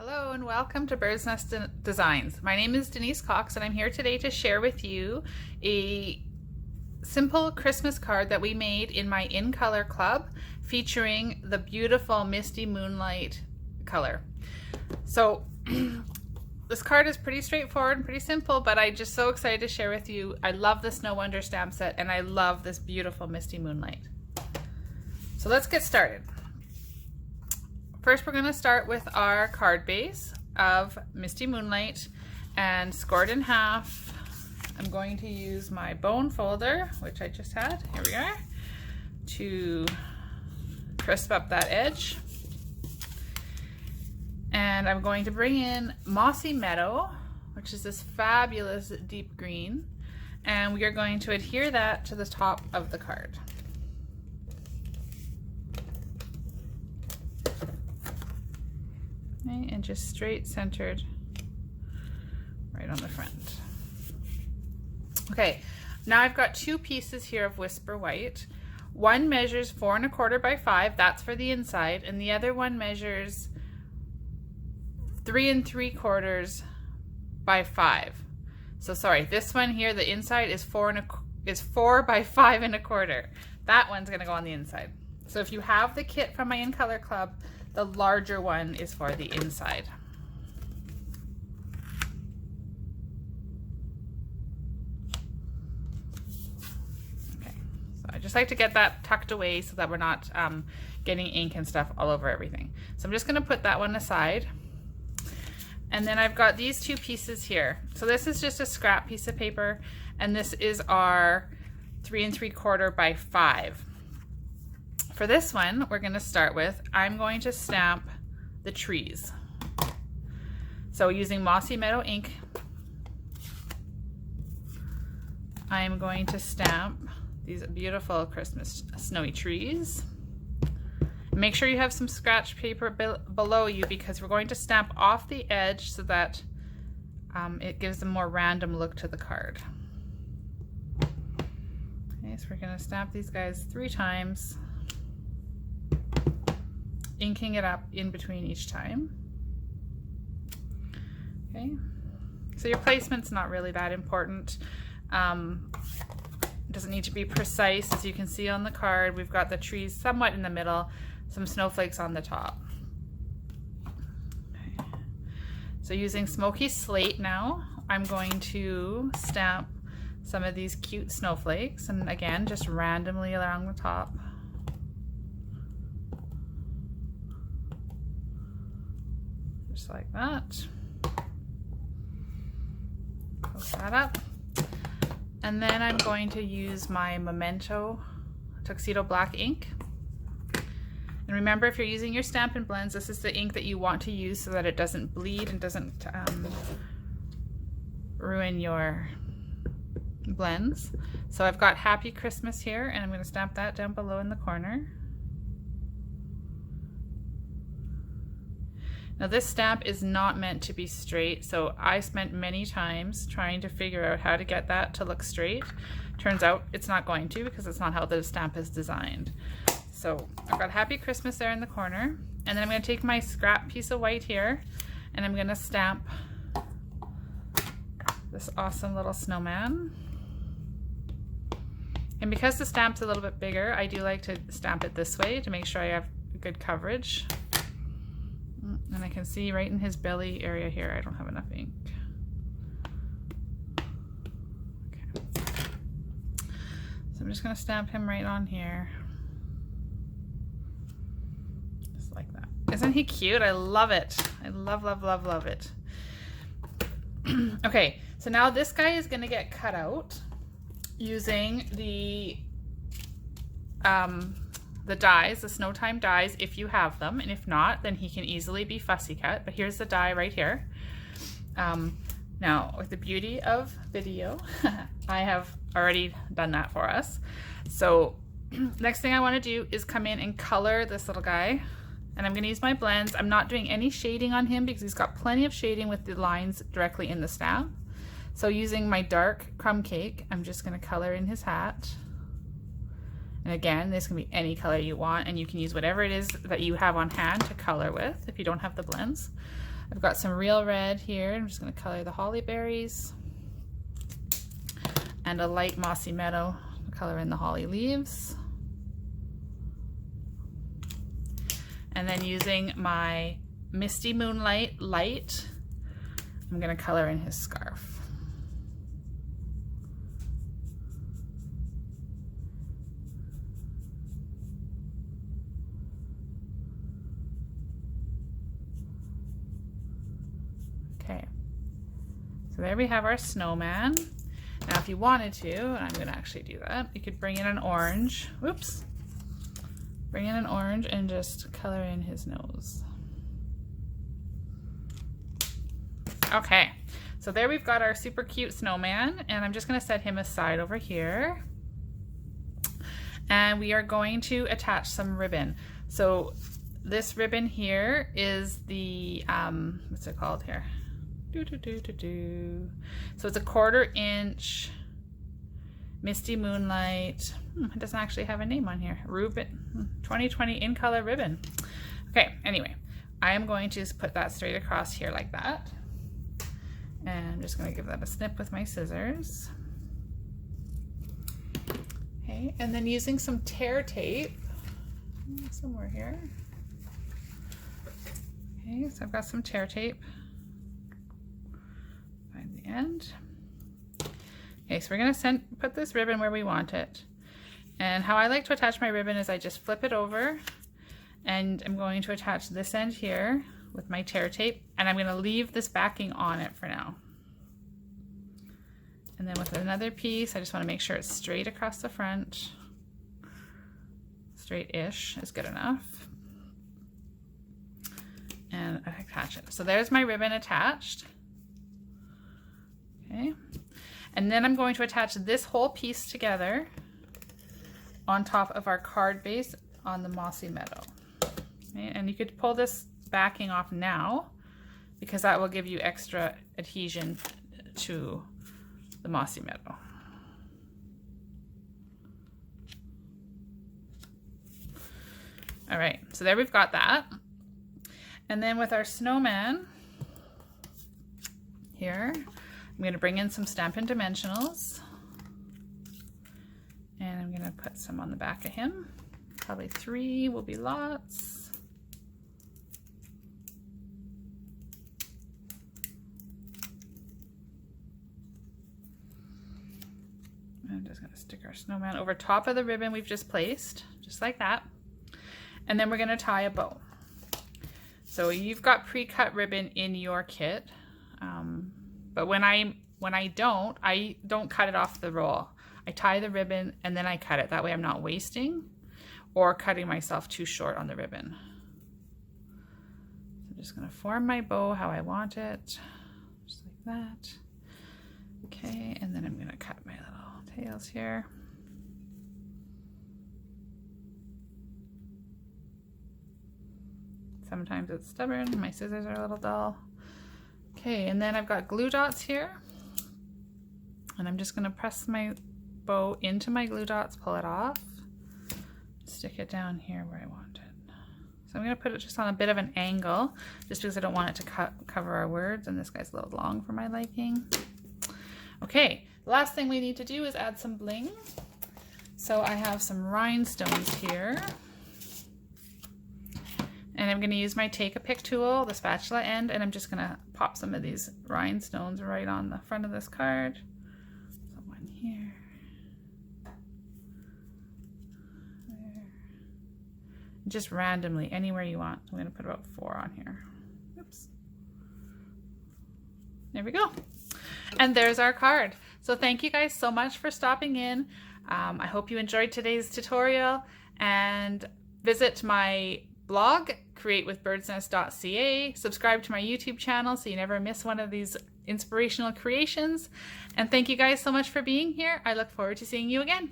Hello and welcome to Bird's Nest Designs. My name is Denise Cox and I'm here today to share with you a simple Christmas card that we made in my In Color Club featuring the beautiful Misty Moonlight color. So this card is pretty straightforward and pretty simple, but I'm just so excited to share with you. I love the Snow Wonder stamp set and I love this beautiful Misty Moonlight. So let's get started. First, we're going to start with our card base of Misty Moonlight and scored in half. I'm going to use my bone folder, which I just had, here we are, to crisp up that edge. And I'm going to bring in Mossy Meadow, which is this fabulous deep green, and we are going to adhere that to the top of the card. Okay, and just straight centered right on the front. Okay, now I've got two pieces here of Whisper White. One measures 4 1/4 by 5, that's for the inside, and the other one measures 3 3/4 by 5. So sorry, this one here, the inside is 4 by 5 1/4. That one's gonna go on the inside. So if you have the kit from my In Color Club, the larger one is for the inside. Okay, so I just like to get that tucked away so that we're not getting ink and stuff all over everything. So I'm just gonna put that one aside. And then I've got these two pieces here. So this is just a scrap piece of paper, and this is our 3 3/4 by 5. For this one, we're going to start with, I'm going to stamp the trees. So using Mossy Meadow ink, I'm going to stamp these beautiful Christmas snowy trees. Make sure you have some scratch paper below you because we're going to stamp off the edge so that it gives a more random look to the card. Okay, so we're going to stamp these guys 3 times. Inking it up in between each time. Okay, so your placement's not really that important. It doesn't need to be precise. As you can see on the card, we've got the trees somewhat in the middle, some snowflakes on the top. Okay. So using Smoky Slate now, I'm going to stamp some of these cute snowflakes, and again, just randomly along the top. Just like that. Close that up. And then I'm going to use my Memento Tuxedo Black ink. And remember, if you're using your Stampin' Blends, this is the ink that you want to use so that it doesn't bleed and doesn't ruin your blends. So I've got Happy Christmas here, and I'm going to stamp that down below in the corner. Now this stamp is not meant to be straight, so I spent many times trying to figure out how to get that to look straight. Turns out it's not going to because it's not how the stamp is designed. So I've got Happy Christmas there in the corner, and then I'm going to take my scrap piece of white here and I'm going to stamp this awesome little snowman. And because the stamp's a little bit bigger, I do like to stamp it this way to make sure I have good coverage. And I can see right in his belly area here, I don't have enough ink. Okay. So I'm just going to stamp him right on here. Just like that. Isn't he cute? I love it. I love, love, love, love it. Okay, so now this guy is going to get cut out using the dies, the Snow Time dies, if you have them, and if not, then he can easily be fussy cut. But here's the die right here. Now, with the beauty of video, I have already done that for us. So next thing I want to do is come in and color this little guy, and I'm going to use my blends. I'm not doing any shading on him because he's got plenty of shading with the lines directly in the stamp. So using my dark crumb cake, I'm just going to color in his hat. And again, this can be any color you want, and you can use whatever it is that you have on hand to color with if you don't have the blends. I've got some real red here. I'm just going to color the holly berries. And a light mossy meadow, color in the holly leaves. And then using my Misty Moonlight light, I'm going to color in his scarf. Okay, so there we have our snowman. Now if you wanted to, and I'm going to actually do that, you could bring in an orange. Whoops. Bring in an orange and just color in his nose. Okay, so there we've got our super cute snowman, and I'm just going to set him aside over here. And we are going to attach some ribbon. So this ribbon here is the, what's it called here? So it's a 1/4 inch Misty Moonlight. It doesn't actually have a name on here. Ribbon, 2020 in color ribbon. Okay, anyway, I am going to just put that straight across here like that. And I'm just going to give that a snip with my scissors. Okay, and then using some tear tape, somewhere here. Okay, so I've got some tear tape. Find the end. Okay, so we're going to put this ribbon where we want it. And how I like to attach my ribbon is I just flip it over, and I'm going to attach this end here with my tear tape, and I'm going to leave this backing on it for now. And then with another piece, I just want to make sure it's straight across the front. Straight-ish is good enough. And attach it. So there's my ribbon attached. Okay. And then I'm going to attach this whole piece together on top of our card base on the mossy meadow. Okay. And you could pull this backing off now, because that will give you extra adhesion to the mossy meadow. All right, so there we've got that. And then with our snowman here, I'm going to bring in some Stampin' Dimensionals, and I'm going to put some on the back of him. Probably 3 will be lots. I'm just going to stick our snowman over top of the ribbon we've just placed, just like that. And then we're going to tie a bow. So you've got pre-cut ribbon in your kit, but when I don't cut it off the roll. I tie the ribbon and then I cut it. That way I'm not wasting or cutting myself too short on the ribbon. So I'm just going to form my bow how I want it, just like that. Okay, and then I'm going to cut my little tails here. Sometimes it's stubborn, my scissors are a little dull. Okay, and then I've got glue dots here. And I'm just gonna press my bow into my glue dots, pull it off, stick it down here where I want it. So I'm gonna put it just on a bit of an angle, just because I don't want it to cover our words, and this guy's a little long for my liking. Okay, the last thing we need to do is add some bling. So I have some rhinestones here. And I'm going to use my Take a Pick tool, the spatula end, and I'm just going to pop some of these rhinestones right on the front of this card. So one here. There. Just randomly, anywhere you want. I'm going to put about 4 on here. Oops. There we go. And there's our card. So thank you guys so much for stopping in. I hope you enjoyed today's tutorial, and visit my blog, createwithbirdsnest.ca. Subscribe to my YouTube channel so you never miss one of these inspirational creations. And thank you guys so much for being here. I look forward to seeing you again.